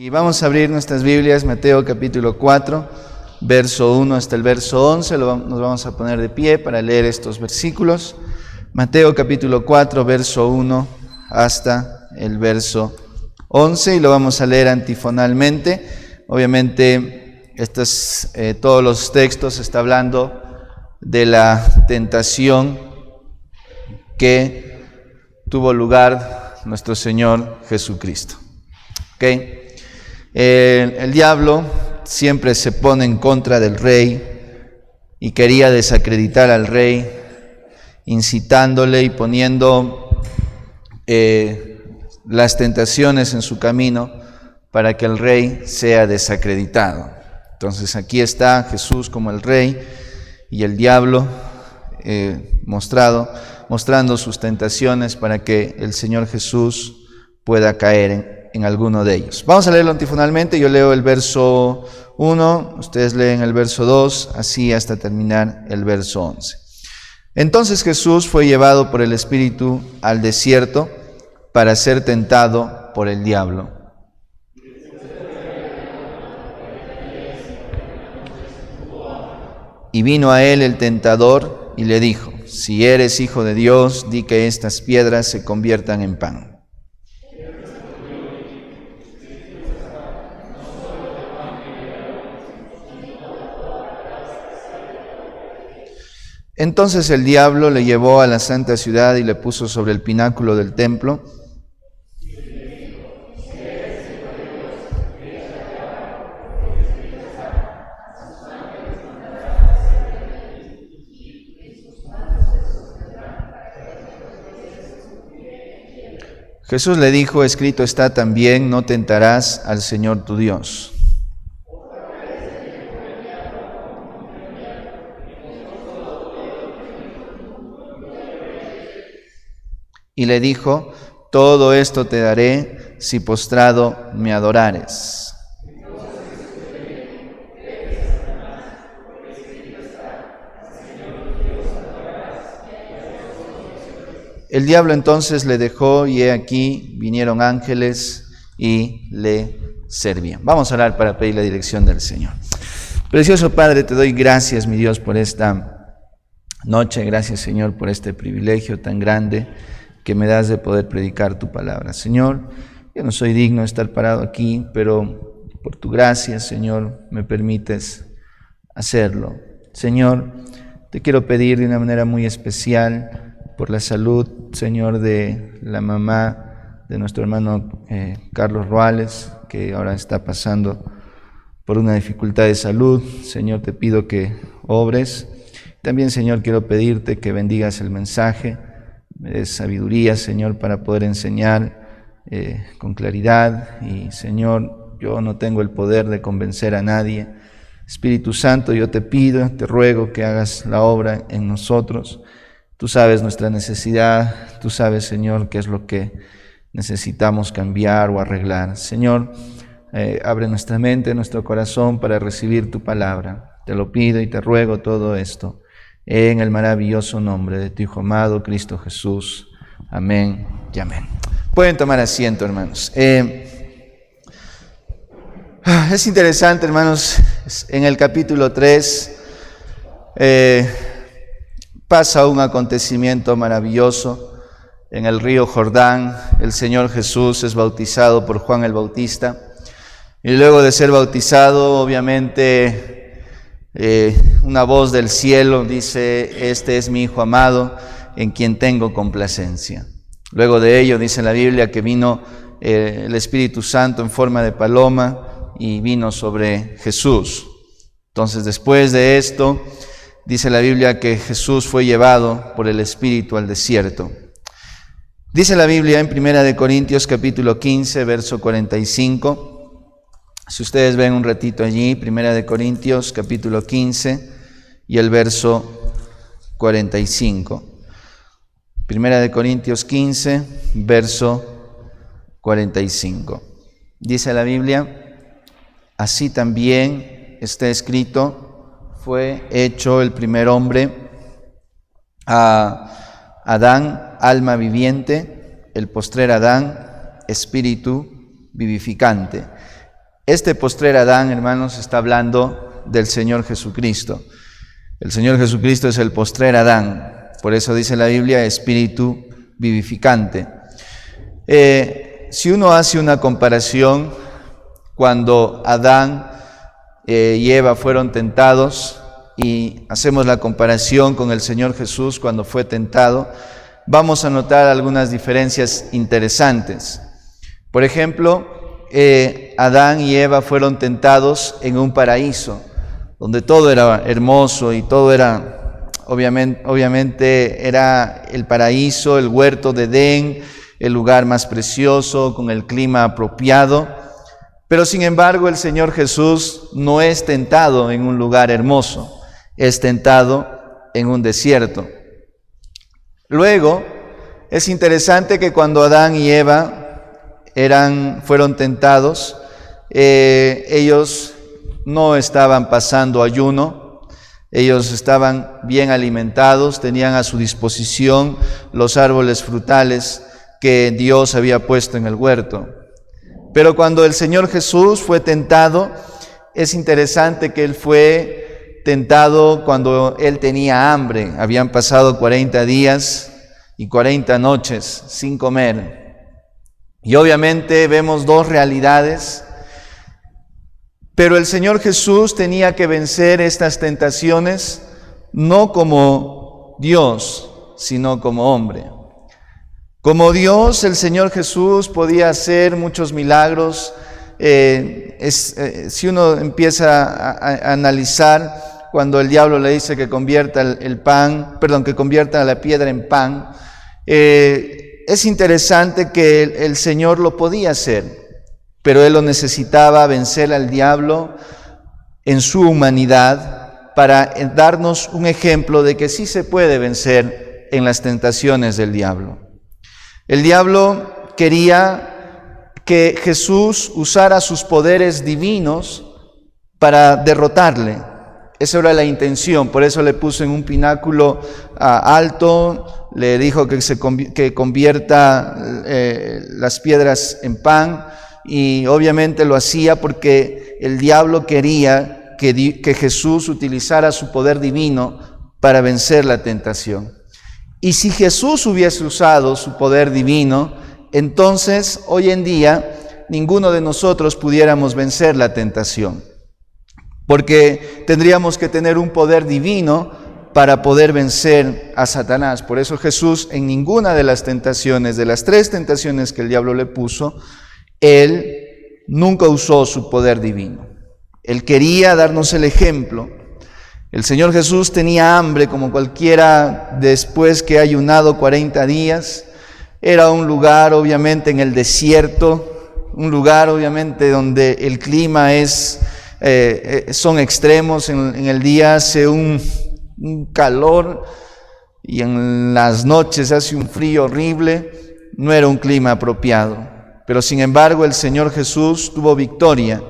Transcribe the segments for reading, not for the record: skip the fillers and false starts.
Y vamos a abrir nuestras Biblias, Mateo capítulo 4, verso 1 hasta el verso 11. Nos vamos a poner de pie para leer estos versículos. Mateo capítulo 4, verso 1 hasta el verso 11, y lo vamos a leer antifonalmente. Obviamente, todos los textos está hablando de la tentación que tuvo lugar nuestro Señor Jesucristo. ¿Okay? El diablo siempre se pone en contra del rey y quería desacreditar al rey, incitándole y poniendo las tentaciones en su camino para que el rey sea desacreditado. Entonces aquí está Jesús como el rey y el diablo mostrando sus tentaciones para que el Señor Jesús pueda caer en alguno de ellos. Vamos a leerlo antifonalmente. Yo leo el verso 1, ustedes leen el verso 2, así hasta terminar el verso 11. Entonces Jesús fue llevado por el Espíritu al desierto para ser tentado por el diablo. Y vino a él el tentador y le dijo: si eres hijo de Dios, di que estas piedras se conviertan en pan. Entonces el diablo le llevó a la santa ciudad y le puso sobre el pináculo del templo. Jesús le dijo: escrito está también, no tentarás al Señor tu Dios. Y le dijo: todo esto te daré si postrado me adorares. El diablo entonces le dejó, y he aquí vinieron ángeles y le servían. Vamos a orar para pedir la dirección del Señor. Precioso Padre, te doy gracias, mi Dios, por esta noche. Gracias, Señor, por este privilegio tan grande que me das de poder predicar tu palabra. Señor, yo no soy digno de estar parado aquí, pero por tu gracia, Señor, me permites hacerlo. Señor, te quiero pedir de una manera muy especial por la salud, Señor, de la mamá de nuestro hermano Carlos Ruales, que ahora está pasando por una dificultad de salud. Señor, te pido que obres. También, Señor, quiero pedirte que bendigas el mensaje, me des sabiduría, Señor, para poder enseñar con claridad. Y, Señor, yo no tengo el poder de convencer a nadie. Espíritu Santo, yo te pido, te ruego que hagas la obra en nosotros. Tú sabes nuestra necesidad, tú sabes, Señor, qué es lo que necesitamos cambiar o arreglar. Señor, abre nuestra mente, nuestro corazón para recibir tu palabra. Te lo pido y te ruego todo esto en el maravilloso nombre de tu Hijo amado, Cristo Jesús. Amén y amén. Pueden tomar asiento, hermanos. Es interesante, hermanos, en el capítulo 3 pasa un acontecimiento maravilloso. En el río Jordán, el Señor Jesús es bautizado por Juan el Bautista. Y luego de ser bautizado, obviamente, una voz del cielo dice: este es mi Hijo amado, en quien tengo complacencia. Luego de ello, dice la Biblia, que vino el Espíritu Santo en forma de paloma y vino sobre Jesús. Entonces, después de esto, dice la Biblia que Jesús fue llevado por el Espíritu al desierto. Dice la Biblia en 1 Corintios capítulo 15, verso 45. Si ustedes ven un ratito allí, 1 Corintios capítulo 15 y el verso 45. 1 Corintios 15, verso 45. Dice la Biblia: así también está escrito, fue hecho el primer hombre, a Adán, alma viviente, el postrer Adán, espíritu vivificante. Este postrer Adán, hermanos, está hablando del Señor Jesucristo. El Señor Jesucristo es el postrer Adán. Por eso dice la Biblia, espíritu vivificante. Si uno hace una comparación, cuando Adán y Eva fueron tentados, y hacemos la comparación con el Señor Jesús cuando fue tentado, vamos a notar algunas diferencias interesantes. Por ejemplo, Adán y Eva fueron tentados en un paraíso, donde todo era hermoso y todo era, obviamente era el paraíso, el huerto de Edén, el lugar más precioso, con el clima apropiado. Pero sin embargo, el Señor Jesús no es tentado en un lugar hermoso, es tentado en un desierto. Luego, es interesante que cuando Adán y Eva fueron tentados, ellos no estaban pasando ayuno, ellos estaban bien alimentados, tenían a su disposición los árboles frutales que Dios había puesto en el huerto. Pero cuando el Señor Jesús fue tentado, es interesante que Él fue tentado cuando Él tenía hambre. Habían pasado 40 días y 40 noches sin comer. Y obviamente vemos dos realidades, pero el Señor Jesús tenía que vencer estas tentaciones no como Dios, sino como hombre. Como Dios, el Señor Jesús podía hacer muchos milagros. Si uno empieza a analizar, cuando el diablo le dice que convierta que convierta la piedra en pan, es interesante que el Señor lo podía hacer, pero Él lo necesitaba vencer al diablo en su humanidad para darnos un ejemplo de que sí se puede vencer en las tentaciones del diablo. El diablo quería que Jesús usara sus poderes divinos para derrotarle. Esa era la intención, por eso le puso en un pináculo alto, le dijo que convierta las piedras en pan, y obviamente lo hacía porque el diablo quería que Jesús utilizara su poder divino para vencer la tentación. Y si Jesús hubiese usado su poder divino, entonces hoy en día ninguno de nosotros pudiéramos vencer la tentación, porque tendríamos que tener un poder divino para poder vencer a Satanás. Por eso Jesús en ninguna de las tentaciones, de las 3 tentaciones que el diablo le puso, Él nunca usó su poder divino. Él quería darnos el ejemplo. El Señor Jesús tenía hambre como cualquiera después que ha ayunado 40 días. Era un lugar obviamente en el desierto, un lugar obviamente donde el clima son extremos. En el día hace un calor y en las noches hace un frío horrible. No era un clima apropiado, pero sin embargo el Señor Jesús tuvo victoria.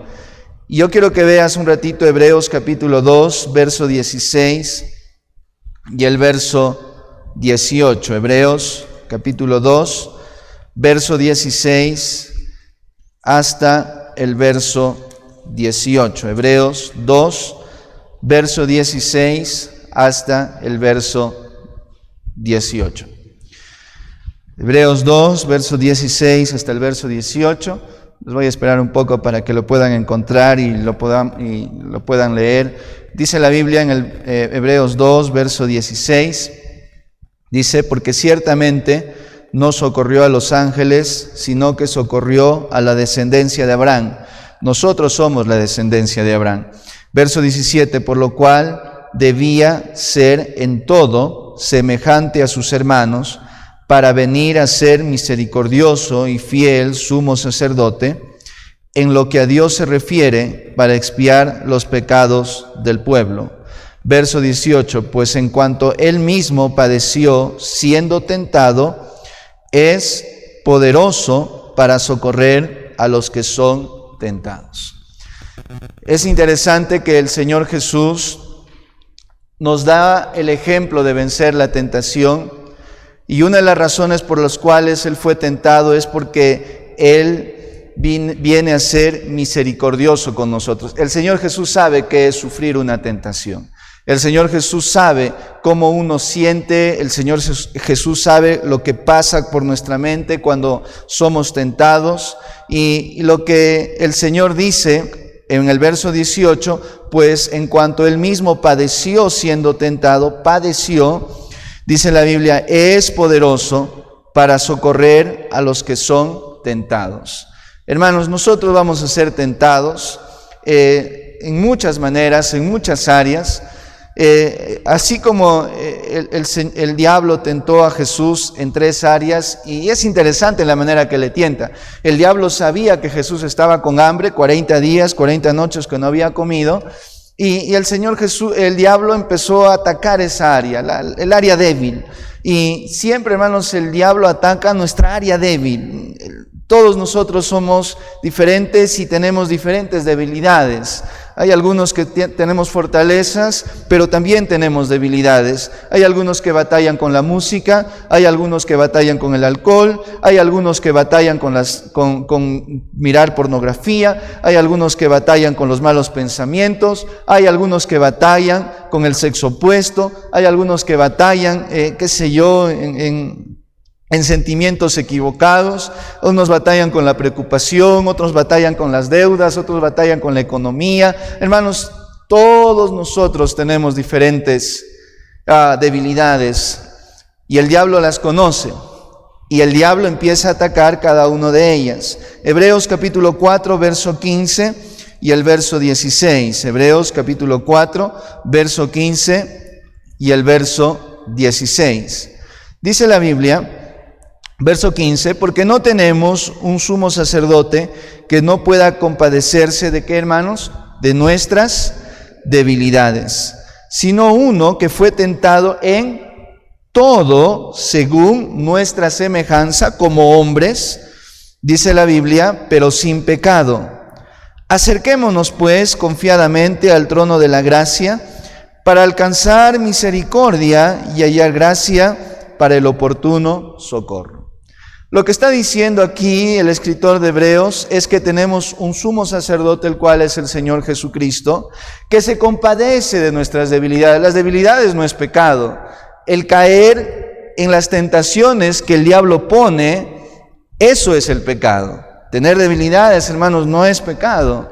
Y yo quiero que veas un ratito Hebreos capítulo 2, verso 16 y el verso 18. Hebreos capítulo 2, verso 16 hasta el verso 18. Hebreos 2, verso 16 hasta el verso 18. Hebreos 2, verso 16 hasta el verso 18. Les voy a esperar un poco para que lo puedan encontrar y lo puedan leer. Dice la Biblia en el Hebreos 2, verso 16. Dice, porque ciertamente no socorrió a los ángeles, sino que socorrió a la descendencia de Abraham. Nosotros somos la descendencia de Abraham. Verso 17, por lo cual debía ser en todo semejante a sus hermanos, para venir a ser misericordioso y fiel sumo sacerdote, en lo que a Dios se refiere, para expiar los pecados del pueblo. Verso 18, pues en cuanto Él mismo padeció siendo tentado, es poderoso para socorrer a los que son tentados. Es interesante que el Señor Jesús nos da el ejemplo de vencer la tentación. Y una de las razones por las cuales Él fue tentado es porque Él viene a ser misericordioso con nosotros. El Señor Jesús sabe qué es sufrir una tentación. El Señor Jesús sabe cómo uno siente, el Señor Jesús sabe lo que pasa por nuestra mente cuando somos tentados, y lo que el Señor dice en el verso 18, pues en cuanto Él mismo padeció siendo tentado, dice la Biblia, es poderoso para socorrer a los que son tentados. Hermanos, nosotros vamos a ser tentados en muchas maneras, en muchas áreas. Así como el diablo tentó a Jesús en 3 áreas, y es interesante la manera que le tienta. El diablo sabía que Jesús estaba con hambre, 40 días, 40 noches que no había comido, y el diablo empezó a atacar esa área, el área débil. Y siempre, hermanos, el diablo ataca nuestra área débil. Todos nosotros somos diferentes y tenemos diferentes debilidades. Hay algunos que tenemos fortalezas, pero también tenemos debilidades. Hay algunos que batallan con la música, hay algunos que batallan con el alcohol, hay algunos que batallan con mirar pornografía, hay algunos que batallan con los malos pensamientos, hay algunos que batallan con el sexo opuesto, hay algunos que batallan, en sentimientos equivocados. Unos batallan con la preocupación, otros batallan con las deudas, otros batallan con la economía. Hermanos, todos nosotros tenemos diferentes debilidades, y el diablo las conoce, y el diablo empieza a atacar cada una de ellas. Hebreos capítulo 4, verso 15 y el verso 16. Hebreos capítulo 4, verso 15 y el verso 16. Dice la Biblia, verso 15, porque no tenemos un sumo sacerdote que no pueda compadecerse ¿de qué, hermanos? De nuestras debilidades, sino uno que fue tentado en todo según nuestra semejanza como hombres, dice la Biblia, pero sin pecado. Acerquémonos pues confiadamente al trono de la gracia para alcanzar misericordia y hallar gracia para el oportuno socorro. Lo que está diciendo aquí el escritor de Hebreos es que tenemos un sumo sacerdote, el cual es el Señor Jesucristo, que se compadece de nuestras debilidades. Las debilidades no es pecado. El caer en las tentaciones que el diablo pone, eso es el pecado. Tener debilidades, hermanos, no es pecado.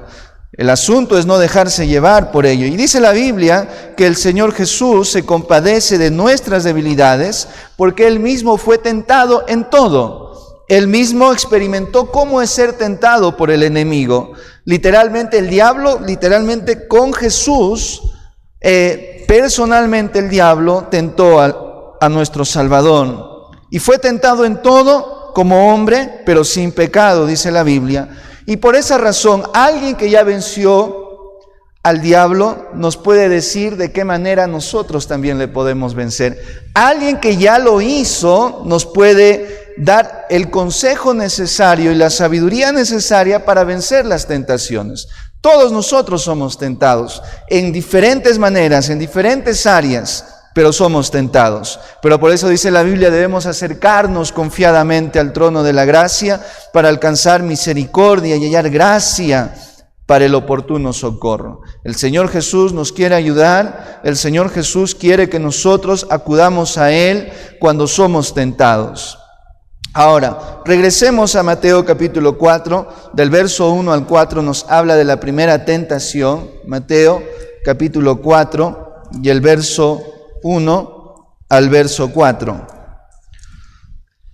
El asunto es no dejarse llevar por ello. Y dice la Biblia que el Señor Jesús se compadece de nuestras debilidades porque Él mismo fue tentado en todo. Él mismo experimentó cómo es ser tentado por el enemigo. Literalmente el diablo, con Jesús, personalmente el diablo tentó a nuestro Salvador. Y fue tentado en todo como hombre, pero sin pecado, dice la Biblia. Y por esa razón, alguien que ya venció al diablo nos puede decir de qué manera nosotros también le podemos vencer. Alguien que ya lo hizo nos puede dar el consejo necesario y la sabiduría necesaria para vencer las tentaciones. Todos nosotros somos tentados en diferentes maneras, en diferentes áreas, pero somos tentados. Pero por eso dice la Biblia, debemos acercarnos confiadamente al trono de la gracia para alcanzar misericordia y hallar gracia para el oportuno socorro. El Señor Jesús nos quiere ayudar, el Señor Jesús quiere que nosotros acudamos a Él cuando somos tentados. Ahora, regresemos a Mateo capítulo 4, del verso 1 al 4 nos habla de la primera tentación. Mateo capítulo 4 y el verso 1 al verso 4.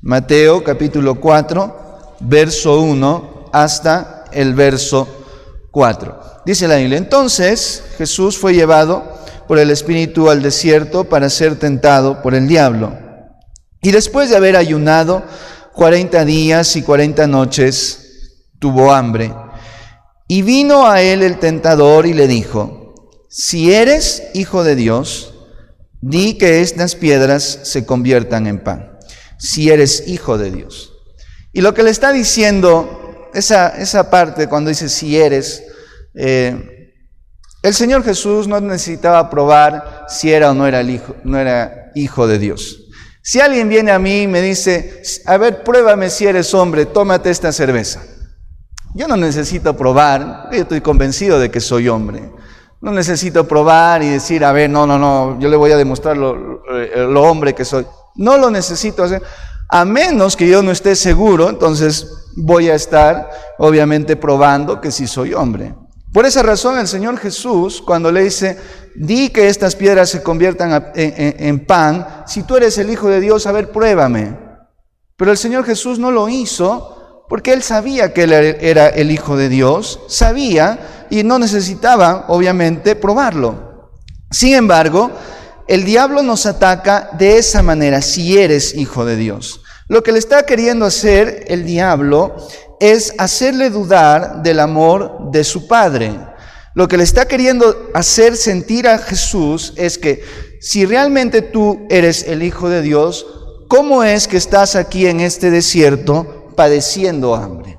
Mateo capítulo 4, verso 1 hasta el verso 4. Dice la Biblia, entonces Jesús fue llevado por el Espíritu al desierto para ser tentado por el diablo. Y después de haber ayunado 40 días y 40 noches, tuvo hambre. Y vino a él el tentador y le dijo, si eres hijo de Dios, di que estas piedras se conviertan en pan. Si eres hijo de Dios. Y lo que le está diciendo, esa parte cuando dice si eres, el Señor Jesús no necesitaba probar si era o no era hijo de Dios. Si alguien viene a mí y me dice, a ver, pruébame si eres hombre, tómate esta cerveza. Yo no necesito probar, yo estoy convencido de que soy hombre. No necesito probar y decir, a ver, no, yo le voy a demostrar lo hombre que soy. No lo necesito hacer, a menos que yo no esté seguro, entonces voy a estar obviamente probando que sí soy hombre. Por esa razón el Señor Jesús, cuando le dice, di que estas piedras se conviertan en pan, si tú eres el Hijo de Dios, a ver, pruébame. Pero el Señor Jesús no lo hizo porque Él sabía que Él era el Hijo de Dios, sabía y no necesitaba, obviamente, probarlo. Sin embargo, el diablo nos ataca de esa manera, si eres hijo de Dios. Lo que le está queriendo hacer el diablo es hacerle dudar del amor de su Padre. Lo que le está queriendo hacer sentir a Jesús es que si realmente tú eres el Hijo de Dios, ¿cómo es que estás aquí en este desierto padeciendo hambre?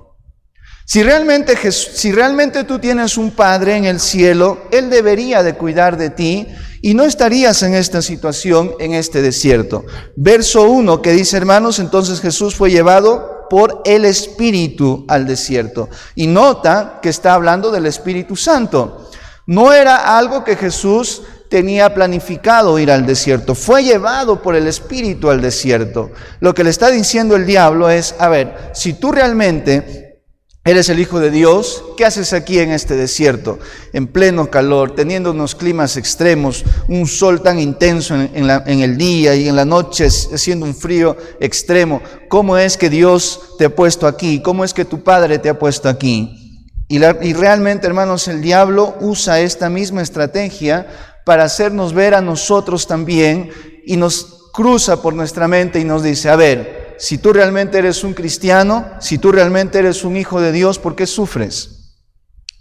Si realmente tú tienes un Padre en el cielo, Él debería de cuidar de ti y no estarías en esta situación, en este desierto. Verso 1 que dice, hermanos, entonces Jesús fue llevado por el Espíritu al desierto. Y nota que está hablando del Espíritu Santo. No era algo que Jesús tenía planificado ir al desierto. Fue llevado por el Espíritu al desierto. Lo que le está diciendo el diablo es, a ver, si tú realmente eres el Hijo de Dios, ¿qué haces aquí en este desierto? En pleno calor, teniendo unos climas extremos, un sol tan intenso en el día y en la noche haciendo un frío extremo. ¿Cómo es que Dios te ha puesto aquí? ¿Cómo es que tu Padre te ha puesto aquí? Y realmente, hermanos, el diablo usa esta misma estrategia para hacernos ver a nosotros también y nos cruza por nuestra mente y nos dice, a ver, si tú realmente eres un cristiano, si tú realmente eres un hijo de Dios, ¿por qué sufres?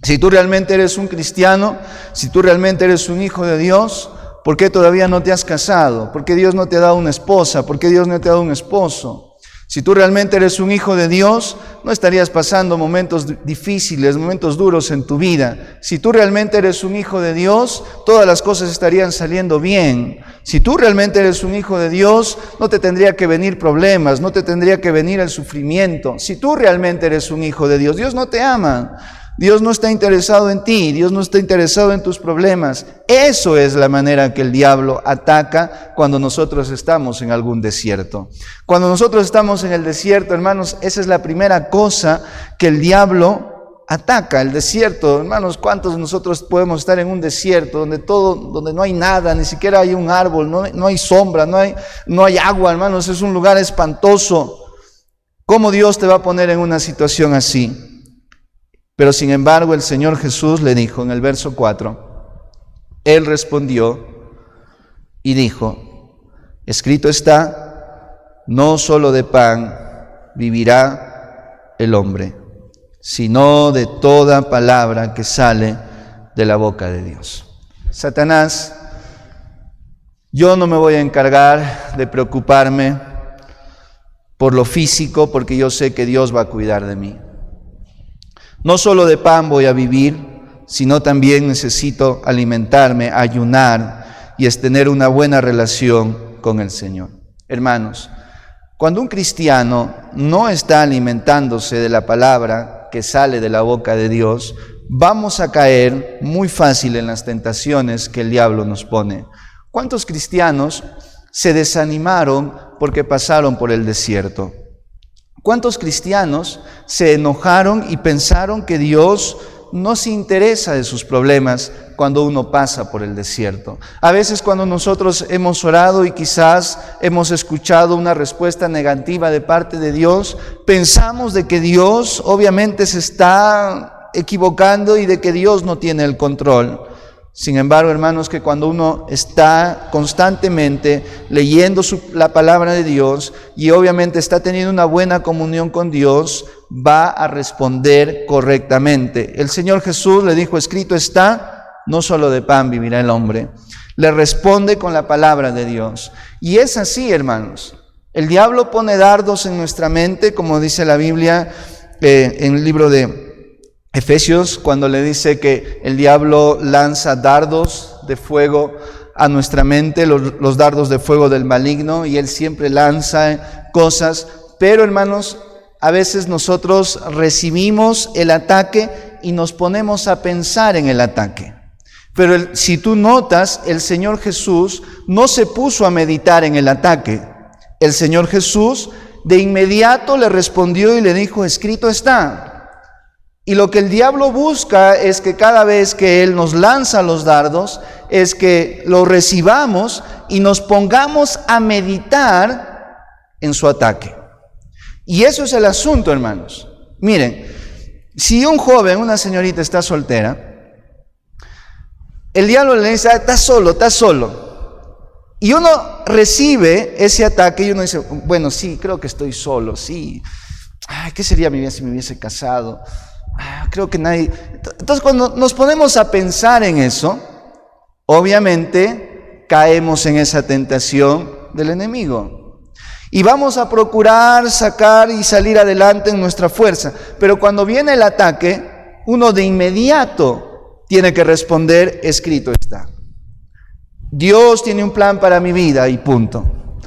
Si tú realmente eres un cristiano, si tú realmente eres un hijo de Dios, ¿por qué todavía no te has casado? ¿Por qué Dios no te ha dado una esposa? ¿Por qué Dios no te ha dado un esposo? Si tú realmente eres un hijo de Dios, no estarías pasando momentos difíciles, momentos duros en tu vida. Si tú realmente eres un hijo de Dios, todas las cosas estarían saliendo bien. Si tú realmente eres un hijo de Dios, no te tendría que venir problemas, no te tendría que venir el sufrimiento. Si tú realmente eres un hijo de Dios, Dios no te ama. Dios no está interesado en ti, Dios no está interesado en tus problemas. Eso es la manera que el diablo ataca cuando nosotros estamos en algún desierto. Cuando nosotros estamos en el desierto, hermanos, esa es la primera cosa que el diablo ataca, el desierto. Hermanos, ¿cuántos de nosotros podemos estar en un desierto donde no hay nada, ni siquiera hay un árbol, no hay sombra, no hay agua, hermanos? Es un lugar espantoso. ¿Cómo Dios te va a poner en una situación así? Pero sin embargo el Señor Jesús le dijo en el verso 4, Él respondió y dijo, escrito está, no solo de pan vivirá el hombre, sino de toda palabra que sale de la boca de Dios. Satanás, yo no me voy a encargar de preocuparme por lo físico, porque yo sé que Dios va a cuidar de mí. No solo de pan voy a vivir, sino también necesito alimentarme, ayunar y es tener una buena relación con el Señor. Hermanos, cuando un cristiano no está alimentándose de la palabra que sale de la boca de Dios, vamos a caer muy fácil en las tentaciones que el diablo nos pone. ¿Cuántos cristianos se desanimaron porque pasaron por el desierto? ¿Cuántos cristianos se enojaron y pensaron que Dios no se interesa de sus problemas cuando uno pasa por el desierto? A veces cuando nosotros hemos orado y quizás hemos escuchado una respuesta negativa de parte de Dios, pensamos de que Dios obviamente se está equivocando y de que Dios no tiene el control. Sin embargo, hermanos, que cuando uno está constantemente leyendo la palabra de Dios y obviamente está teniendo una buena comunión con Dios, va a responder correctamente. El Señor Jesús le dijo, escrito está, no solo de pan vivirá el hombre. Le responde con la palabra de Dios. Y es así, hermanos. El diablo pone dardos en nuestra mente, como dice la Biblia en el libro de Efesios, cuando le dice que el diablo lanza dardos de fuego a nuestra mente, los dardos de fuego del maligno, y él siempre lanza cosas. Pero hermanos, a veces nosotros recibimos el ataque y nos ponemos a pensar en el ataque. Pero si tú notas, el Señor Jesús no se puso a meditar en el ataque. El Señor Jesús de inmediato le respondió y le dijo, escrito está. Y lo que el diablo busca es que cada vez que él nos lanza los dardos, es que lo recibamos y nos pongamos a meditar en su ataque. Y eso es el asunto, hermanos. Miren, si un joven, una señorita está soltera, el diablo le dice, estás solo. Y uno recibe ese ataque y uno dice, bueno, sí, creo que estoy solo, sí. ¿Qué sería mi vida si me hubiese casado? Creo que nadie... Entonces, cuando nos ponemos a pensar en eso, obviamente caemos en esa tentación del enemigo. Y vamos a procurar sacar y salir adelante en nuestra fuerza. Pero cuando viene el ataque, uno de inmediato tiene que responder, escrito está. Dios tiene un plan para mi vida y punto.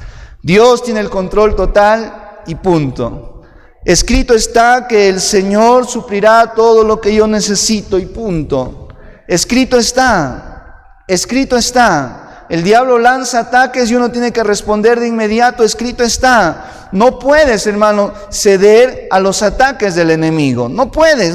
Dios tiene el control total y punto. Escrito está que el Señor suplirá todo lo que yo necesito y punto. Escrito está. Escrito está. El diablo lanza ataques y uno tiene que responder de inmediato, escrito está. No puedes, hermano, ceder a los ataques del enemigo. No puedes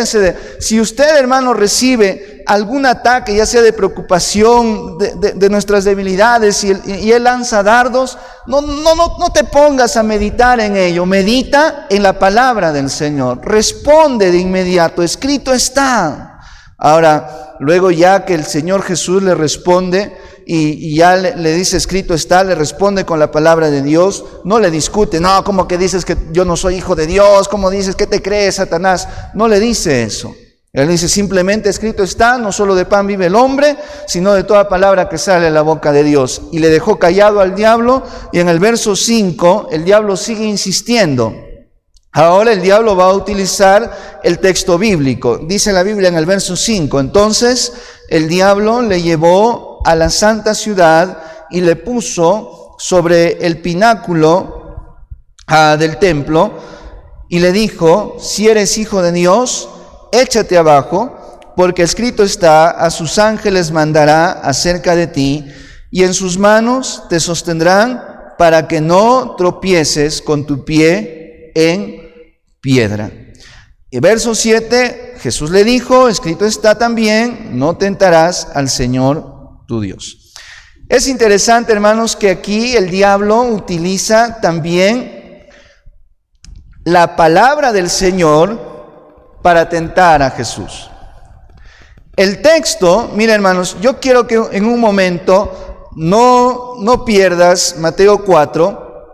ceder. Si usted, hermano, recibe algún ataque, ya sea de preocupación, de nuestras debilidades, y él lanza dardos, no te pongas a meditar en ello. Medita en la palabra del Señor. Responde de inmediato, escrito está. Ahora, luego ya que el Señor Jesús le responde y ya le dice escrito está, le responde con la palabra de Dios, no le discute, no, ¿cómo que dices que yo no soy hijo de Dios? ¿Cómo dices que te crees, Satanás? No le dice eso. Él dice simplemente escrito está, no solo de pan vive el hombre, sino de toda palabra que sale de la boca de Dios. Y le dejó callado al diablo, y en el verso 5 el diablo sigue insistiendo. Ahora el diablo va a utilizar el texto bíblico. Dice la Biblia en el verso 5, entonces el diablo le llevó a la santa ciudad y le puso sobre el pináculo del templo y le dijo, si eres hijo de Dios, échate abajo, porque escrito está, a sus ángeles mandará acerca de ti, y en sus manos te sostendrán para que no tropieces con tu pie en piedra. Y verso 7, Jesús le dijo, escrito está también, no tentarás al Señor tu Dios. Es interesante, hermanos, que aquí el diablo utiliza también la palabra del Señor para tentar a Jesús. El texto, mira, hermanos, yo quiero que en un momento no pierdas Mateo 4,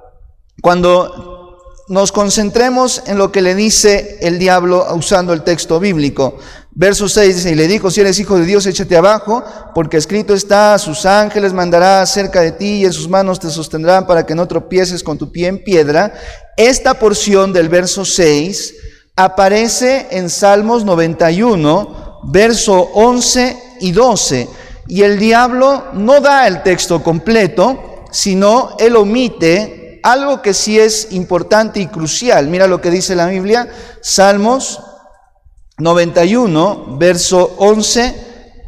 cuando nos concentremos en lo que le dice el diablo usando el texto bíblico. Verso 6 dice, y le dijo, si eres hijo de Dios, échate abajo, porque escrito está, a sus ángeles mandará cerca de ti, y en sus manos te sostendrán para que no tropieces con tu pie en piedra. Esta porción del verso 6 aparece en Salmos 91, verso 11 y 12, y el diablo no da el texto completo, sino él omite algo que sí es importante y crucial. Mira lo que dice la Biblia, Salmos 91, verso 11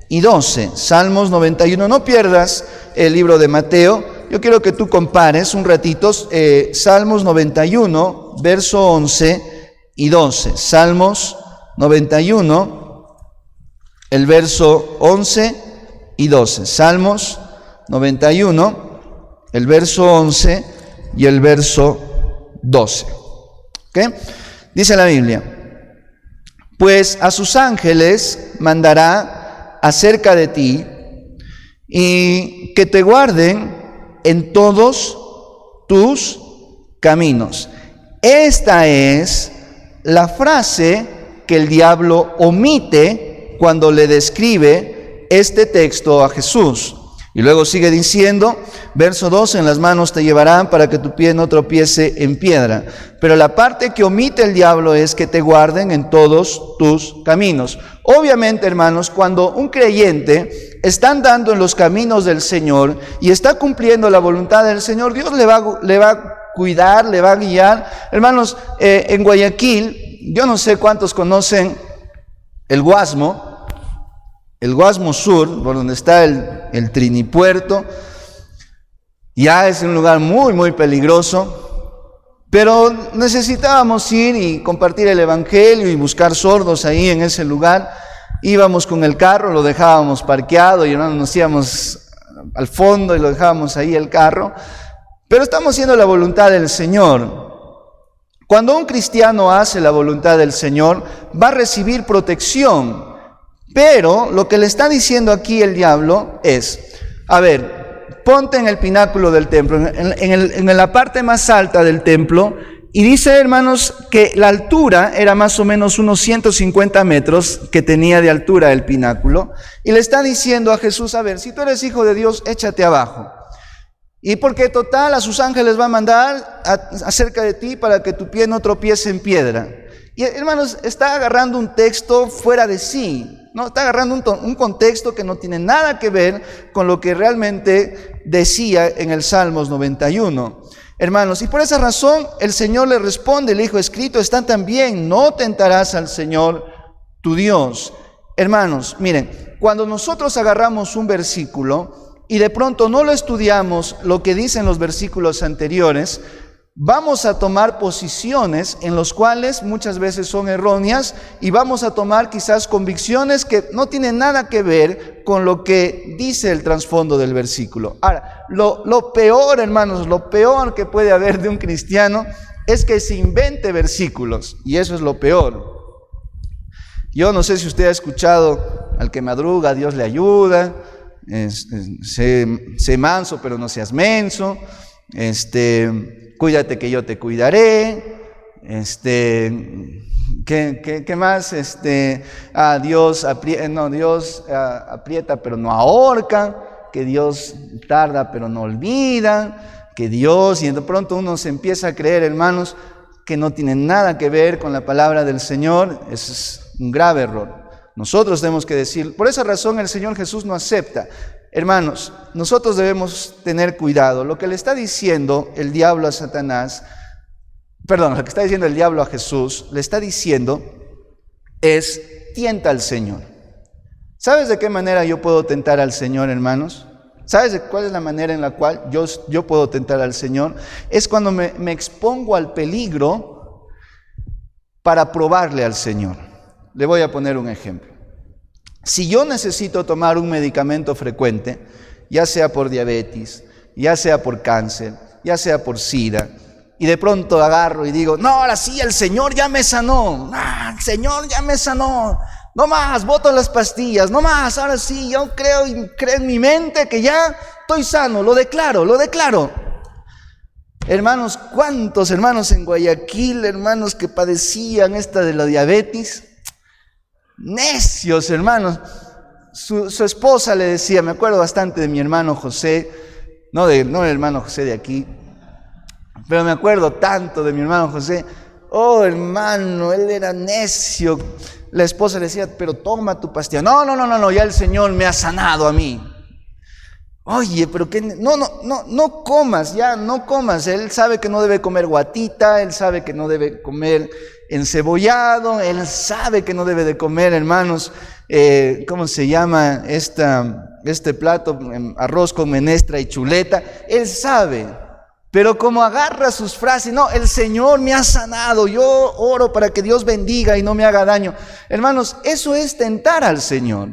y 12. Salmos 91, no pierdas el libro de Mateo. Yo quiero que tú compares un ratito Salmos 91, verso 11 y 12. Salmos 91, el verso 11 y 12. Salmos 91, el verso 11 y el verso 12. ¿Okay? Dice la Biblia, pues a sus ángeles mandará acerca de ti y que te guarden en todos tus caminos. Esta es la frase que el diablo omite cuando le describe este texto a Jesús. Y luego sigue diciendo, verso 12, en las manos te llevarán para que tu pie no tropiece en piedra. Pero la parte que omite el diablo es que te guarden en todos tus caminos. Obviamente, hermanos, cuando un creyente está andando en los caminos del Señor y está cumpliendo la voluntad del Señor, Dios le va a cuidar, le va a guiar. Hermanos, en Guayaquil, yo no sé cuántos conocen el Guasmo Sur, por donde está el Trinipuerto. Ya es un lugar muy, muy peligroso, pero necesitábamos ir y compartir el evangelio y buscar sordos ahí en ese lugar. Íbamos con el carro, lo dejábamos parqueado y nos íbamos al fondo y lo dejábamos ahí el carro, pero estamos haciendo la voluntad del Señor. Cuando un cristiano hace la voluntad del Señor, va a recibir protección, pero lo que le está diciendo aquí el diablo es, a ver, ponte en el pináculo del templo, en la parte más alta del templo, y dice, hermanos, que la altura era más o menos unos 150 metros que tenía de altura el pináculo, y le está diciendo a Jesús, a ver, si tú eres hijo de Dios, échate abajo. Y porque total a sus ángeles va a mandar acerca de ti para que tu pie no tropiece en piedra. Y hermanos, está agarrando un texto fuera de sí, ¿no? Está agarrando un contexto que no tiene nada que ver con lo que realmente decía en el Salmos 91. Hermanos, y por esa razón el Señor le responde, le dijo, escrito está también, no tentarás al Señor tu Dios. Hermanos, miren, cuando nosotros agarramos un versículo y de pronto no lo estudiamos lo que dicen los versículos anteriores, vamos a tomar posiciones en las cuales muchas veces son erróneas y vamos a tomar quizás convicciones que no tienen nada que ver con lo que dice el trasfondo del versículo. Ahora, lo peor, hermanos, lo peor que puede haber de un cristiano es que se invente versículos, y eso es lo peor. Yo no sé si usted ha escuchado, al que madruga Dios le ayuda, sé manso pero no seas menso, cuídate que yo te cuidaré, ¿qué más? Dios aprieta pero no ahorca, que Dios tarda pero no olvida, que Dios, y de pronto uno se empieza a creer, hermanos, que no tiene nada que ver con la palabra del Señor. Eso es un grave error. Nosotros tenemos que decir, por esa razón el Señor Jesús no acepta. Hermanos, nosotros debemos tener cuidado. Lo que le está diciendo el diablo a Satanás, lo que está diciendo el diablo a Jesús, le está diciendo es, tienta al Señor. ¿Sabes de qué manera yo puedo tentar al Señor, hermanos? ¿Sabes de cuál es la manera en la cual yo puedo tentar al Señor? Es cuando me expongo al peligro para probarle al Señor. Le voy a poner un ejemplo. Si yo necesito tomar un medicamento frecuente, ya sea por diabetes, ya sea por cáncer, ya sea por SIDA, y de pronto agarro y digo, no, ahora sí, el Señor ya me sanó, el Señor ya me sanó, no más, boto las pastillas, no más, ahora sí, yo creo en mi mente que ya estoy sano, lo declaro. Hermanos, ¿cuántos hermanos en Guayaquil, hermanos que padecían esta de la diabetes? Necios, hermanos. Su esposa le decía, me acuerdo bastante de mi hermano José, no el hermano José de aquí, pero me acuerdo tanto de mi hermano José. Oh, hermano, él era necio. La esposa le decía, pero toma tu pastilla. No, ya el Señor me ha sanado a mí. Oye, pero que no comas, ya no comas. Él sabe que no debe comer guatita, él sabe que no debe comer encebollado, él sabe que no debe de comer, hermanos, ¿cómo se llama este plato? Arroz con menestra y chuleta. Él sabe, pero como agarra sus frases, no, el Señor me ha sanado, yo oro para que Dios bendiga y no me haga daño. Hermanos, eso es tentar al Señor.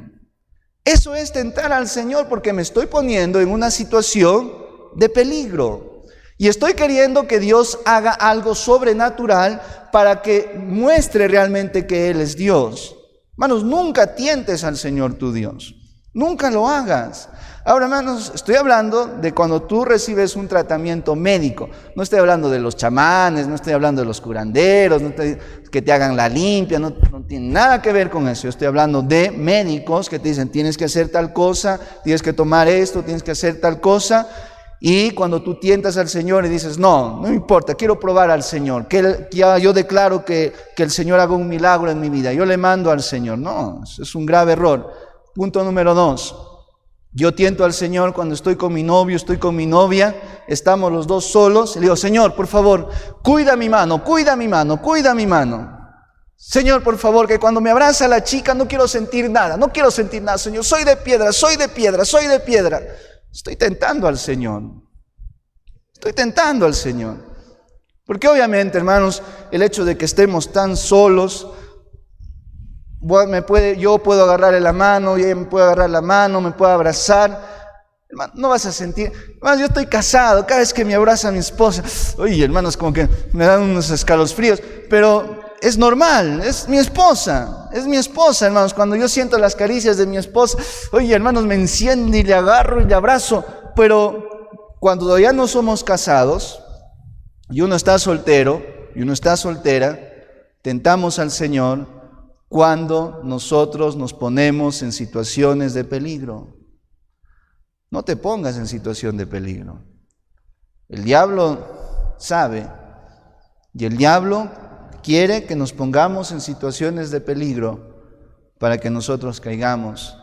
Eso es tentar al Señor porque me estoy poniendo en una situación de peligro. Y estoy queriendo que Dios haga algo sobrenatural para que muestre realmente que Él es Dios. Hermanos, nunca tientes al Señor tu Dios. Nunca lo hagas. Ahora, hermanos, estoy hablando de cuando tú recibes un tratamiento médico. No estoy hablando de los chamanes, no estoy hablando de los curanderos, no estoy, que te hagan la limpia, no tiene nada que ver con eso. Yo estoy hablando de médicos que te dicen, tienes que hacer tal cosa, tienes que tomar esto, tienes que hacer tal cosa. Y cuando tú tientas al Señor y dices, no importa, quiero probar al Señor, que yo declaro que el Señor haga un milagro en mi vida, yo le mando al Señor. No, eso es un grave error. Punto número 2. Yo tiento al Señor cuando estoy con mi novio, estoy con mi novia, estamos los dos solos, y le digo, Señor, por favor, cuida mi mano, cuida mi mano, cuida mi mano. Señor, por favor, que cuando me abraza la chica no quiero sentir nada, no quiero sentir nada, Señor, soy de piedra, soy de piedra, soy de piedra. Estoy tentando al Señor, estoy tentando al Señor. Porque obviamente, hermanos, el hecho de que estemos tan solos, yo puedo agarrarle la mano, y ella me puede agarrar la mano, me puede abrazar. Hermano, no vas a sentir. Hermano, yo estoy casado, cada vez que me abraza mi esposa, oye, hermanos, como que me dan unos escalofríos, pero es normal, es mi esposa, hermanos. Cuando yo siento las caricias de mi esposa, oye, hermanos, me enciende y le agarro y le abrazo. Pero cuando ya no somos casados y uno está soltero y uno está soltera, tentamos al Señor cuando nosotros nos ponemos en situaciones de peligro. No te pongas en situación de peligro. El diablo sabe, y el diablo quiere que nos pongamos en situaciones de peligro para que nosotros caigamos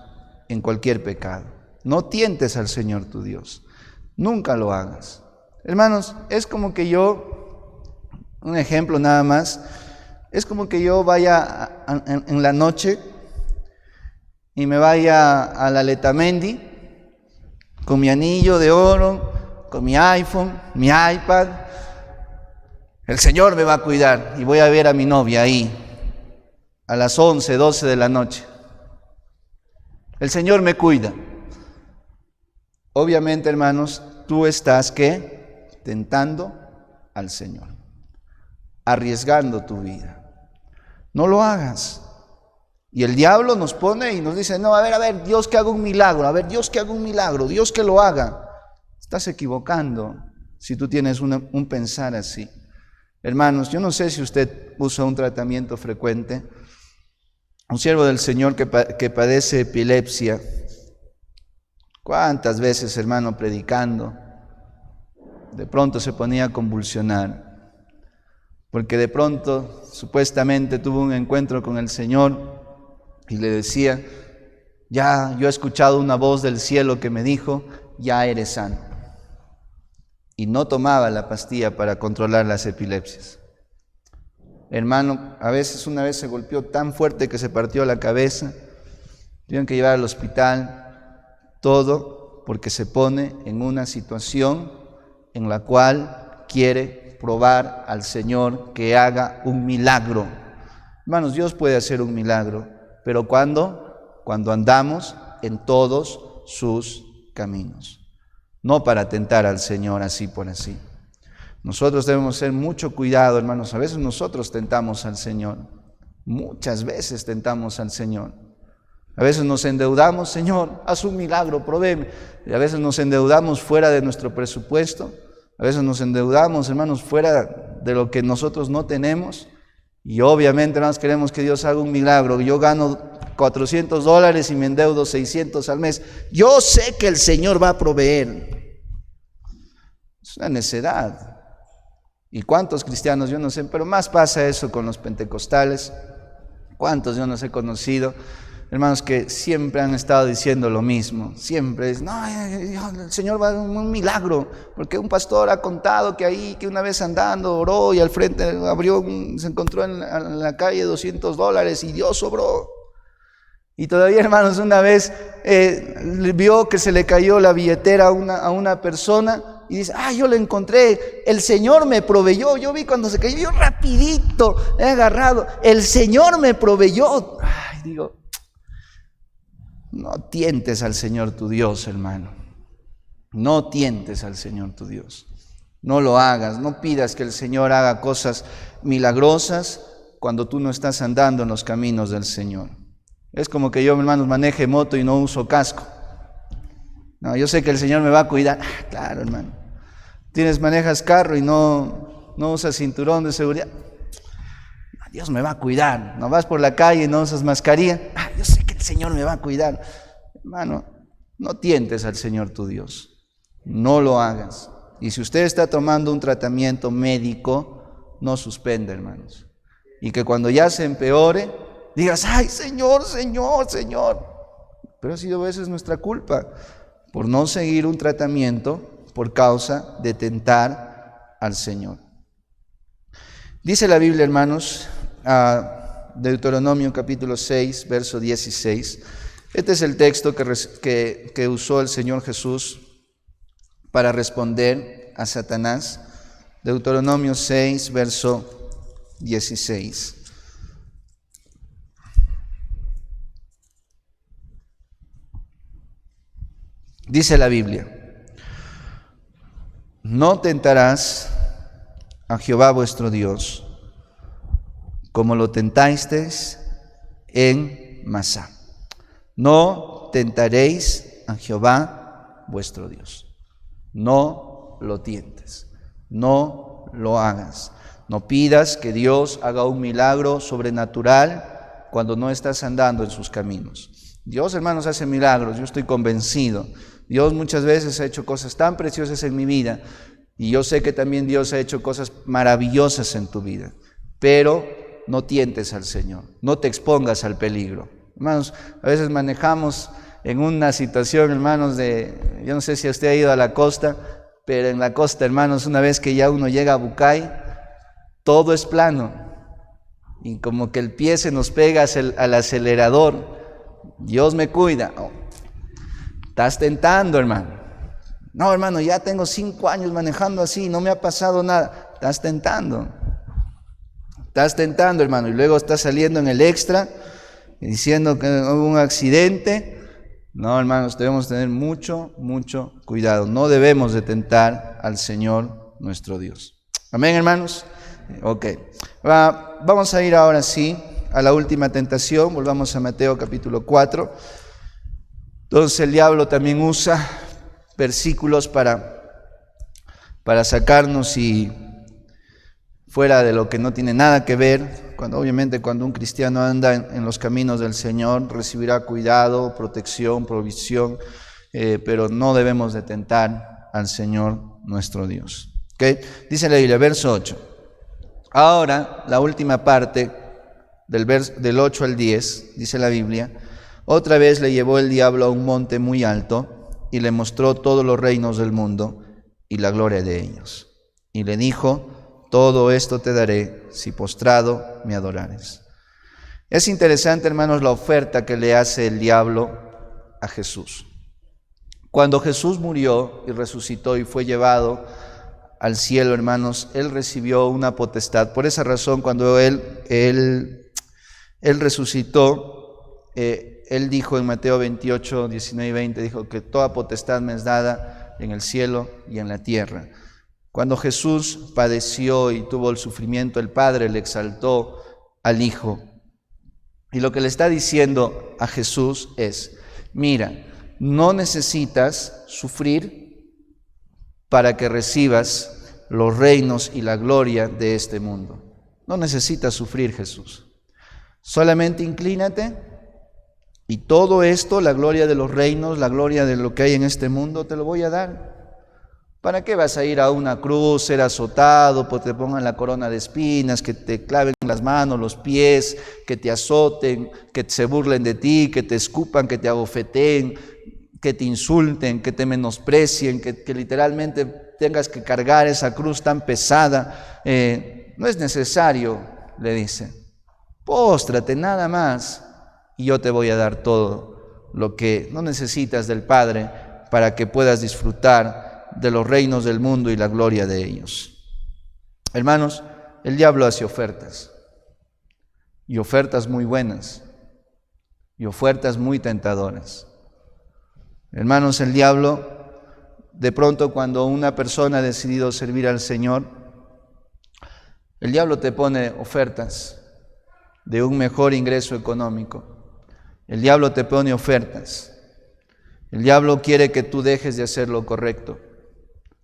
en cualquier pecado. No tientes al Señor tu Dios. Nunca lo hagas. Hermanos, es como que un ejemplo nada más, es como que yo vaya en la noche y me vaya a la Letamendi con mi anillo de oro, con mi iPhone, mi iPad. El Señor me va a cuidar y voy a ver a mi novia ahí a las 11, 12 de la noche. El Señor me cuida. Obviamente, hermanos, tú estás, ¿qué? Tentando al Señor, arriesgando tu vida. No lo hagas. Y el diablo nos pone y nos dice, no, a ver, Dios que haga un milagro, a ver, Dios que haga un milagro, Dios que lo haga. Estás equivocando si tú tienes un pensar así. Hermanos, yo no sé si usted usa un tratamiento frecuente. Un siervo del Señor que padece epilepsia, ¿cuántas veces, hermano, predicando, de pronto se ponía a convulsionar? Porque de pronto, supuestamente, tuvo un encuentro con el Señor y le decía, ya, yo he escuchado una voz del cielo que me dijo, ya eres sano. Y no tomaba la pastilla para controlar las epilepsias. Hermano, una vez se golpeó tan fuerte que se partió la cabeza, tuvieron que llevar al hospital, todo porque se pone en una situación en la cual quiere probar al Señor que haga un milagro. Hermanos, Dios puede hacer un milagro, pero ¿cuándo? Cuando andamos en todos sus caminos. No para tentar al Señor así por así. Nosotros debemos tener mucho cuidado, hermanos. A veces nosotros tentamos al Señor. Muchas veces tentamos al Señor. A veces nos endeudamos, Señor, haz un milagro, provéeme. Y a veces nos endeudamos fuera de nuestro presupuesto. A veces nos endeudamos, hermanos, fuera de lo que nosotros no tenemos. Y obviamente, hermanos, queremos que Dios haga un milagro. Yo gano $400 y me endeudo 600 al mes. Yo sé que el Señor va a proveer. Es una necedad. ¿Y cuántos cristianos? Yo no sé, pero más pasa eso con los pentecostales. ¿Cuántos yo no he conocido? Hermanos que siempre han estado diciendo lo mismo. Siempre es, no, el Señor va a dar un milagro. Porque un pastor ha contado que una vez andando oró y al frente se encontró en la calle $200 y Dios obró. Y todavía, hermanos, una vez vio que se le cayó la billetera a una persona y dice, yo la encontré, el Señor me proveyó. Yo vi cuando se cayó, yo rapidito he agarrado, el Señor me proveyó. Digo, no tientes al Señor tu Dios, hermano. No tientes al Señor tu Dios. No lo hagas, no pidas que el Señor haga cosas milagrosas cuando tú no estás andando en los caminos del Señor. Es como que yo, hermanos, maneje moto y no uso casco. No, yo sé que el Señor me va a cuidar. Claro, hermano. Manejas carro y no usas cinturón de seguridad. Dios me va a cuidar. No vas por la calle y no usas mascarilla. Yo sé que el Señor me va a cuidar. Hermano, no tientes al Señor tu Dios. No lo hagas. Y si usted está tomando un tratamiento médico, no suspenda, hermanos. Y que cuando ya se empeore, digas, Señor. Pero ha sido a veces nuestra culpa. por no seguir un tratamiento por causa de tentar al Señor. Dice la Biblia, hermanos, Deuteronomio capítulo 6, verso 16. Este es el texto que usó el Señor Jesús para responder a Satanás. Deuteronomio 6, verso 16. Dice la Biblia: no tentarás a Jehová vuestro Dios como lo tentasteis en Masá. No tentaréis a Jehová vuestro Dios. No lo tientes, no lo hagas. No pidas que Dios haga un milagro sobrenatural cuando no estás andando en sus caminos. Dios, hermanos, hace milagros, yo estoy convencido. Dios muchas veces ha hecho cosas tan preciosas en mi vida, y yo sé que también Dios ha hecho cosas maravillosas en tu vida, pero no tientes al Señor, no te expongas al peligro. Hermanos, a veces manejamos en una situación, hermanos, yo no sé si usted ha ido a la costa, pero en la costa, hermanos, una vez que ya uno llega a Bucay, todo es plano, y como que el pie se nos pega al acelerador. Dios me cuida. Oh, estás tentando, hermano. No, hermano, ya tengo 5 años manejando así, no me ha pasado nada. Estás tentando, hermano, y luego estás saliendo en el extra diciendo que hubo un accidente. No, hermanos, debemos tener mucho cuidado. No debemos de tentar al Señor nuestro Dios. Amén, hermanos. Ok, vamos a ir ahora sí a la última tentación. Volvamos a Mateo capítulo 4. Entonces el diablo también usa versículos para sacarnos y fuera de lo que no tiene nada que ver. Obviamente cuando un cristiano anda en los caminos del Señor, recibirá cuidado, protección, provisión, pero no debemos de tentar al Señor nuestro Dios. ¿Okay? Dice la Biblia, verso 8. Ahora, la última parte del 8 al 10, dice la Biblia: otra vez le llevó el diablo a un monte muy alto y le mostró todos los reinos del mundo y la gloria de ellos. Y le dijo: todo esto te daré si postrado me adorares. Es interesante, hermanos, la oferta que le hace el diablo a Jesús. Cuando Jesús murió y resucitó y fue llevado al cielo, hermanos, Él recibió una potestad. Por esa razón, cuando Él resucitó, Él dijo en Mateo 28, 19 y 20, dijo que toda potestad me es dada en el cielo y en la tierra. Cuando Jesús padeció y tuvo el sufrimiento, el Padre le exaltó al Hijo. Y lo que le está diciendo a Jesús es: mira, no necesitas sufrir para que recibas los reinos y la gloria de este mundo. No necesitas sufrir, Jesús. Solamente inclínate y todo esto, la gloria de los reinos, la gloria de lo que hay en este mundo, te lo voy a dar. ¿Para qué vas a ir a una cruz, ser azotado, pues te pongan la corona de espinas, que te claven las manos, los pies, que te azoten, que se burlen de ti, que te escupan, que te abofeteen, que te insulten, que te menosprecien, que literalmente tengas que cargar esa cruz tan pesada? No es necesario, le dice. Póstrate nada más y yo te voy a dar todo lo que no necesitas del Padre para que puedas disfrutar de los reinos del mundo y la gloria de ellos. Hermanos, el diablo hace ofertas, y ofertas muy buenas, y ofertas muy tentadoras. Hermanos, el diablo, de pronto cuando una persona ha decidido servir al Señor, el diablo te pone ofertas de un mejor ingreso económico. El diablo te pone ofertas. El diablo quiere que tú dejes de hacer lo correcto.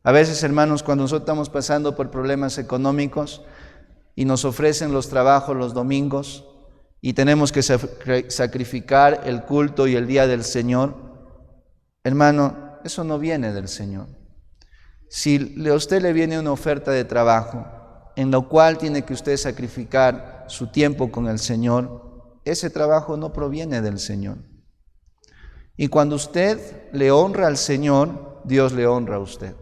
A veces, hermanos, cuando nosotros estamos pasando por problemas económicos y nos ofrecen los trabajos los domingos y tenemos que sacrificar el culto y el día del Señor, hermano, eso no viene del Señor. Si a usted le viene una oferta de trabajo en lo cual tiene que usted sacrificar su tiempo con el Señor, ese trabajo no proviene del Señor. Y cuando usted le honra al Señor, Dios le honra a usted.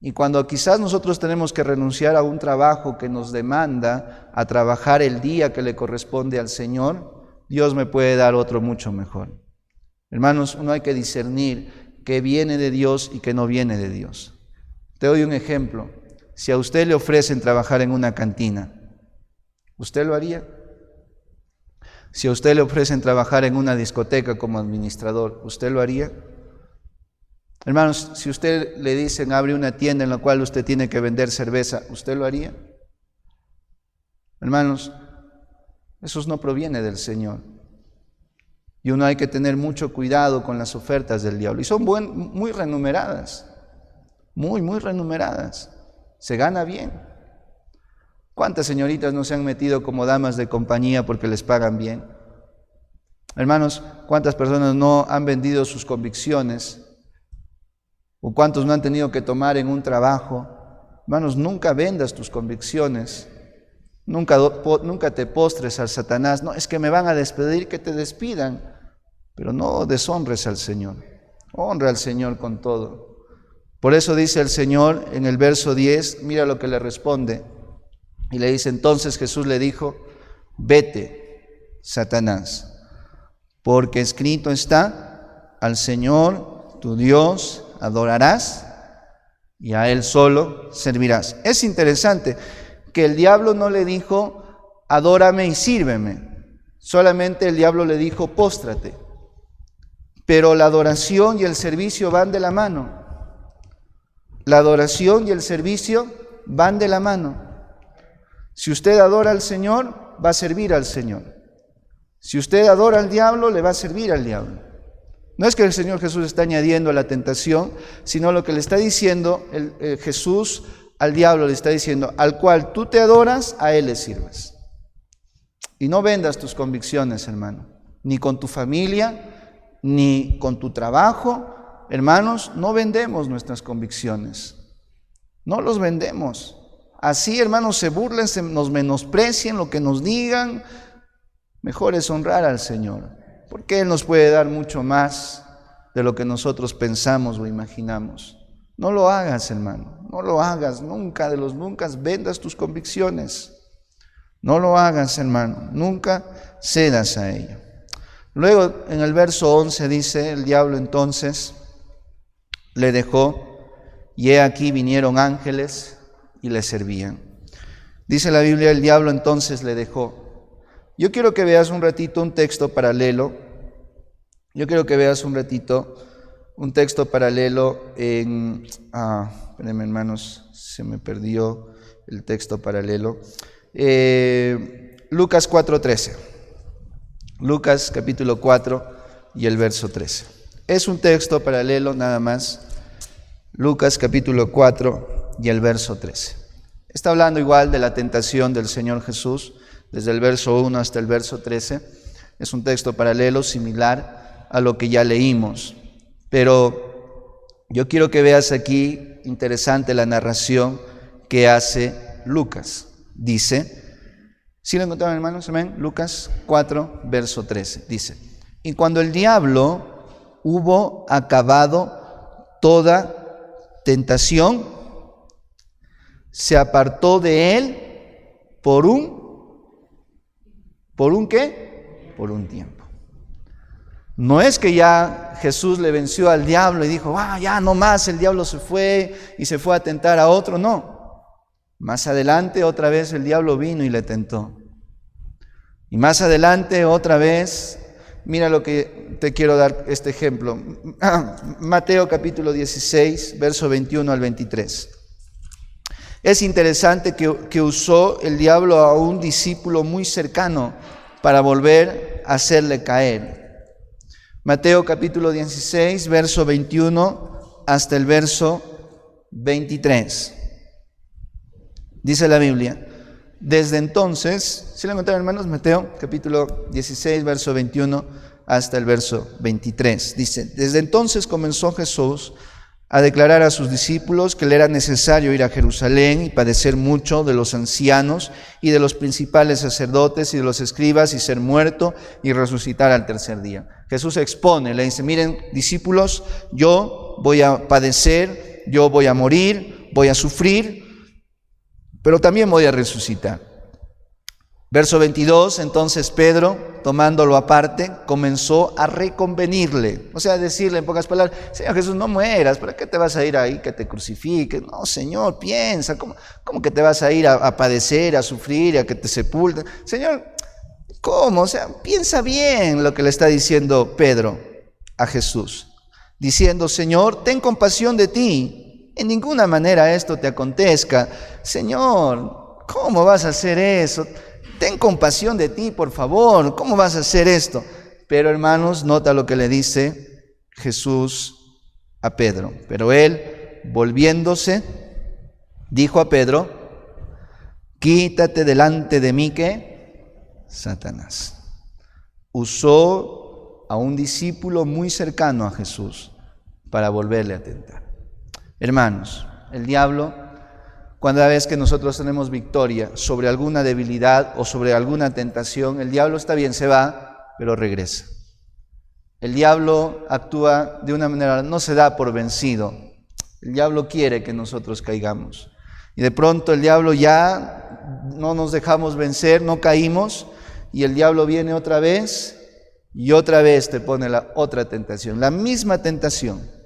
Y cuando quizás nosotros tenemos que renunciar a un trabajo que nos demanda a trabajar el día que le corresponde al Señor, Dios me puede dar otro mucho mejor. Hermanos, uno hay que discernir qué viene de Dios y qué no viene de Dios. Te doy un ejemplo. Si a usted le ofrecen trabajar en una cantina, ¿usted lo haría? Si a usted le ofrecen trabajar en una discoteca como administrador, ¿usted lo haría? Hermanos, si usted le dicen abre una tienda en la cual usted tiene que vender cerveza, ¿usted lo haría? Hermanos, eso no proviene del Señor. Y uno hay que tener mucho cuidado con las ofertas del diablo. Y son muy remuneradas, muy remuneradas. Se gana bien. ¿Cuántas señoritas no se han metido como damas de compañía porque les pagan bien? Hermanos, ¿cuántas personas no han vendido sus convicciones? ¿O cuántos no han tenido que tomar en un trabajo? Hermanos, nunca vendas tus convicciones. Nunca te postres al Satanás. No, es que me van a despedir, que te despidan. Pero no deshonres al Señor. Honra al Señor con todo. Por eso dice el Señor en el verso 10, mira lo que le responde. Y le dice, entonces Jesús le dijo, vete, Satanás, porque escrito está, al Señor tu Dios adorarás y a Él solo servirás. Es interesante que el diablo no le dijo, adórame y sírveme. Solamente el diablo le dijo, póstrate. Pero la adoración y el servicio van de la mano. La adoración y el servicio van de la mano. Si usted adora al Señor, va a servir al Señor. Si usted adora al diablo, le va a servir al diablo. No es que el Señor Jesús está añadiendo a la tentación, sino lo que le está diciendo Jesús al diablo, le está diciendo, al cual tú te adoras, a Él le sirves. Y no vendas tus convicciones, hermano, ni con tu familia, ni con tu trabajo. Hermanos, no vendemos nuestras convicciones. No los vendemos. Así, hermanos, se burlen, nos menosprecien, lo que nos digan. Mejor es honrar al Señor, porque Él nos puede dar mucho más de lo que nosotros pensamos o imaginamos. No lo hagas, hermano, no lo hagas, nunca de los nunca vendas tus convicciones. No lo hagas, hermano, nunca cedas a ello. Luego, en el verso 11 dice, el diablo entonces le dejó, y he aquí vinieron ángeles y le servían. Dice la Biblia, el diablo entonces le dejó. Yo quiero que veas un ratito un texto paralelo. Yo quiero que veas un ratito un texto paralelo en... espérenme, hermanos, se me perdió el texto paralelo. Lucas 4:13. Lucas capítulo 4 y el verso 13. Es un texto paralelo nada más. Lucas capítulo 4 y el verso 13. Está hablando igual de la tentación del Señor Jesús, desde el verso 1 hasta el verso 13. Es un texto paralelo, similar a lo que ya leímos. Pero yo quiero que veas aquí, interesante la narración que hace Lucas. Dice, ¿sí lo encontraron, hermanos? Amén. Lucas 4, verso 13. Dice, y cuando el diablo hubo acabado toda tentación, se apartó de él por un ¿qué? Por un tiempo. No es que ya Jesús le venció al diablo y dijo, ya no más, el diablo se fue y se fue a tentar a otro. No. Más adelante otra vez el diablo vino y le tentó. Y más adelante otra vez, mira lo que te quiero dar este ejemplo. Mateo capítulo 16, verso 21 al 23. Es interesante que usó el diablo a un discípulo muy cercano para volver a hacerle caer. Mateo capítulo 16, verso 21 hasta el verso 23. Dice la Biblia, desde entonces, ¿sí lo encontraron, hermanos? Mateo capítulo 16, verso 21 hasta el verso 23. Dice, desde entonces comenzó Jesús a declarar a sus discípulos que le era necesario ir a Jerusalén y padecer mucho de los ancianos y de los principales sacerdotes y de los escribas y ser muerto y resucitar al tercer día. Jesús expone, le dice, miren, discípulos, yo voy a padecer, yo voy a morir, voy a sufrir, pero también voy a resucitar. Verso 22, entonces Pedro, tomándolo aparte, comenzó a reconvenirle, o sea, a decirle en pocas palabras, Señor Jesús, no mueras, ¿para qué te vas a ir ahí que te crucifiquen? No, Señor, piensa, ¿cómo que te vas a ir a padecer, a sufrir, a que te sepulten? Señor, ¿cómo? O sea, piensa bien lo que le está diciendo Pedro a Jesús, diciendo, Señor, ten compasión de ti, en ninguna manera esto te acontezca. Señor, ¿cómo vas a hacer eso? Ten compasión de ti, por favor. ¿Cómo vas a hacer esto? Pero, hermanos, nota lo que le dice Jesús a Pedro. Pero él, volviéndose, dijo a Pedro, quítate delante de mí, ¿qué? Satanás. Usó a un discípulo muy cercano a Jesús para volverle a tentar. Hermanos, el diablo, cada vez que nosotros tenemos victoria sobre alguna debilidad o sobre alguna tentación, el diablo está bien, se va, pero regresa. El diablo actúa de una manera, no se da por vencido. El diablo quiere que nosotros caigamos. Y de pronto el diablo ya no nos dejamos vencer, no caímos, y el diablo viene otra vez y otra vez te pone la otra tentación, la misma tentación.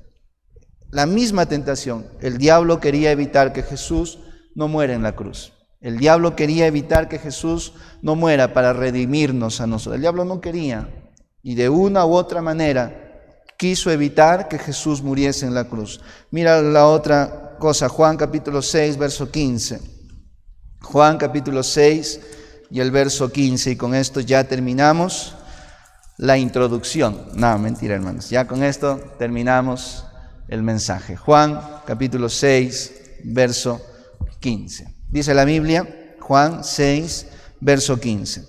La misma tentación. El diablo quería evitar que Jesús no muera en la cruz. El diablo quería evitar que Jesús no muera para redimirnos a nosotros. El diablo no quería, y de una u otra manera quiso evitar que Jesús muriese en la cruz. Mira la otra cosa, Juan capítulo 6, verso 15. Juan capítulo 6 y el verso 15, y con esto ya terminamos la introducción. No, mentira, hermanos, ya con esto terminamos el mensaje. Juan capítulo 6, verso 15. Dice la Biblia, Juan 6, verso 15.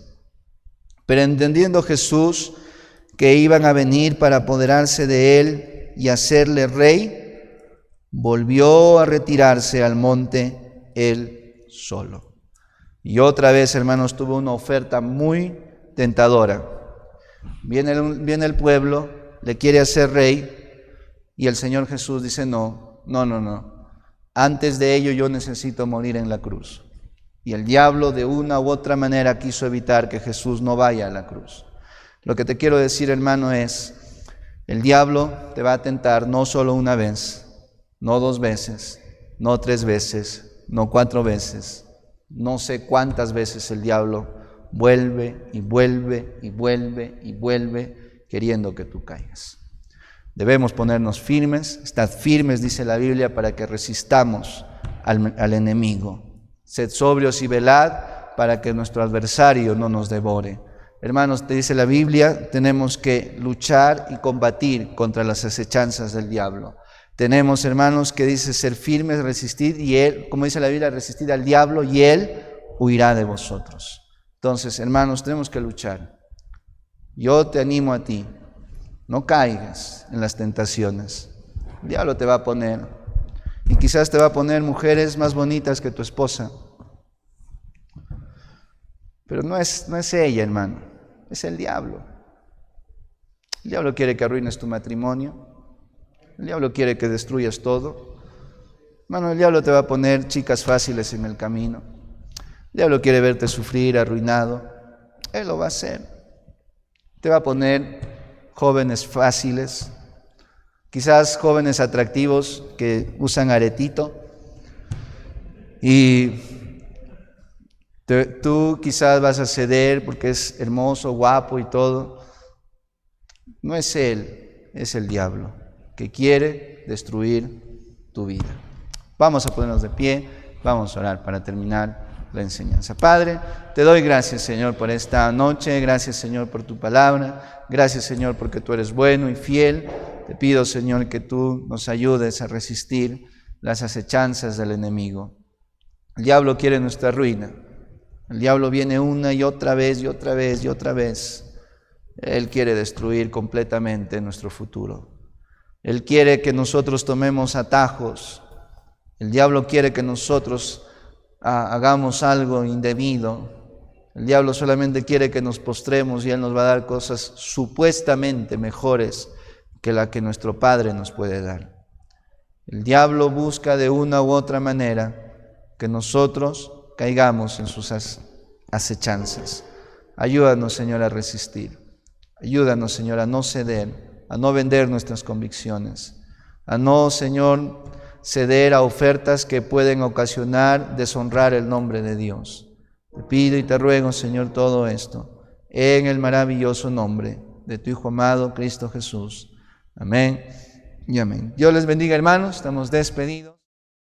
Pero entendiendo Jesús que iban a venir para apoderarse de él y hacerle rey, volvió a retirarse al monte él solo. Y otra vez, hermanos, tuvo una oferta muy tentadora. Viene el pueblo, le quiere hacer rey, y el Señor Jesús dice, no. Antes de ello yo necesito morir en la cruz. Y el diablo de una u otra manera quiso evitar que Jesús no vaya a la cruz. Lo que te quiero decir, hermano, es, el diablo te va a tentar no solo una vez, no 2 veces, no 3 veces, no 4 veces. No sé cuántas veces el diablo vuelve y vuelve y vuelve y vuelve queriendo que tú caigas. Debemos ponernos firmes, estad firmes, dice la Biblia, para que resistamos al enemigo. Sed sobrios y velad para que nuestro adversario no nos devore. Hermanos, te dice la Biblia, tenemos que luchar y combatir contra las acechanzas del diablo. Tenemos, hermanos, que dice ser firmes, resistir, y él, como dice la Biblia, resistir al diablo y él huirá de vosotros. Entonces, hermanos, tenemos que luchar. Yo te animo a ti. No caigas en las tentaciones. El diablo te va a poner, y quizás te va a poner mujeres más bonitas que tu esposa. Pero no es ella, hermano, es el diablo. El diablo quiere que arruines tu matrimonio. El diablo quiere que destruyas todo. Hermano, el diablo te va a poner chicas fáciles en el camino. El diablo quiere verte sufrir, arruinado. Él lo va a hacer. Te va a poner jóvenes fáciles, quizás jóvenes atractivos que usan aretito, y tú quizás vas a ceder porque es hermoso, guapo y todo. No es él, es el diablo que quiere destruir tu vida. Vamos a ponernos de pie, vamos a orar para terminar la enseñanza. Padre, te doy gracias, Señor, por esta noche. Gracias, Señor, por tu palabra. Gracias, Señor, porque tú eres bueno y fiel. Te pido, Señor, que tú nos ayudes a resistir las acechanzas del enemigo. El diablo quiere nuestra ruina. El diablo viene una y otra vez y otra vez y otra vez. Él quiere destruir completamente nuestro futuro. Él quiere que nosotros tomemos atajos. El diablo quiere que nosotros hagamos algo indebido. El diablo solamente quiere que nos postremos y Él nos va a dar cosas supuestamente mejores que la que nuestro Padre nos puede dar. El diablo busca de una u otra manera que nosotros caigamos en sus acechanzas. Ayúdanos, Señor, a resistir. Ayúdanos, Señor, a no ceder, a no vender nuestras convicciones, a no, Señor, ceder a ofertas que pueden ocasionar deshonrar el nombre de Dios. Te pido y te ruego, Señor, todo esto en el maravilloso nombre de tu Hijo amado, Cristo Jesús. Amén y amén. Dios les bendiga, hermanos. Estamos despedidos.